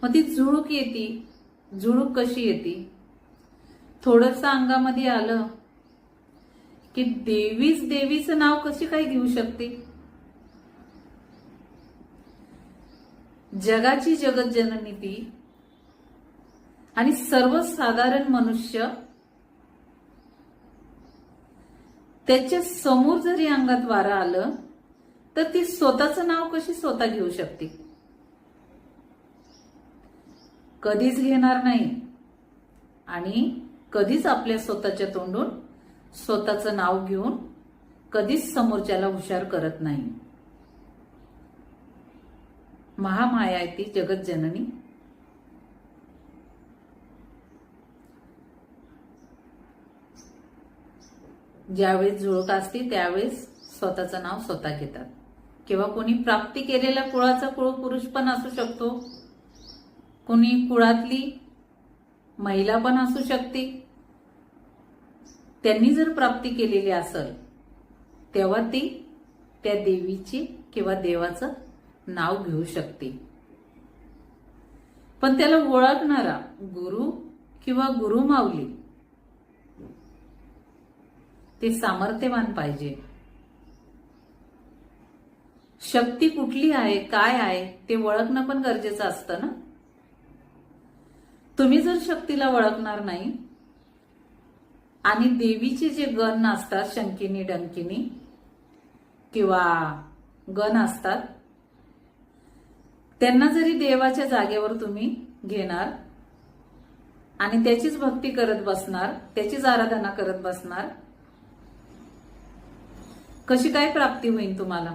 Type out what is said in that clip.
मग ती झुळूक येते. झुळूक कशी येते? थोडंसं अंगामध्ये आलं की देवीचं नाव कशी काय घेऊ शकते? जगाची जगत जननी ती आणि सर्वसाधारण मनुष्य त्याच्या समोर जरी अंगात वारं आलं तर ती स्वतःचं नाव कशी स्वतः घेऊ शकते? कधीच घेणार नाही आणि कधीच आपल्या स्वतःच्या तोंडून स्वतःचं नाव घेऊन कधीच समोरच्याला हुशार करत नाही. महामाया आहे ती जगत जननी. ज्यावेळेस झुळूक असते त्यावेळेस स्वतःचं नाव स्वतः घेतात. किंवा कोणी प्राप्ती केलेल्या कुळाचा कुळ पुरुष पण असू शकतो, कोणी कुळातली महिला पण असू शकते. त्यांनी जर प्राप्ती केलेली असेल तेव्हा ती त्या देवीची किंवा देवाचं नाव घेऊ शकते. पण त्याला ओळखणारा गुरु किंवा गुरुमाऊली ते सामर्थ्यवान पाहिजे. शक्ती कुठली आहे, काय आहे ते ओळखणं पण गरजेचं असतं ना. तुम्ही जर शक्तीला ओळखणार नाही आणि देवीचे जे गण असतात, शंकिनी डंकिनी किंवा गण असतात, त्यांना जरी देवाच्या जागेवर तुम्ही घेणार आणि त्याचीच भक्ती करत बसणार, त्याचीच आराधना करत बसणार, कशी काय प्राप्ती होईल तुम्हाला?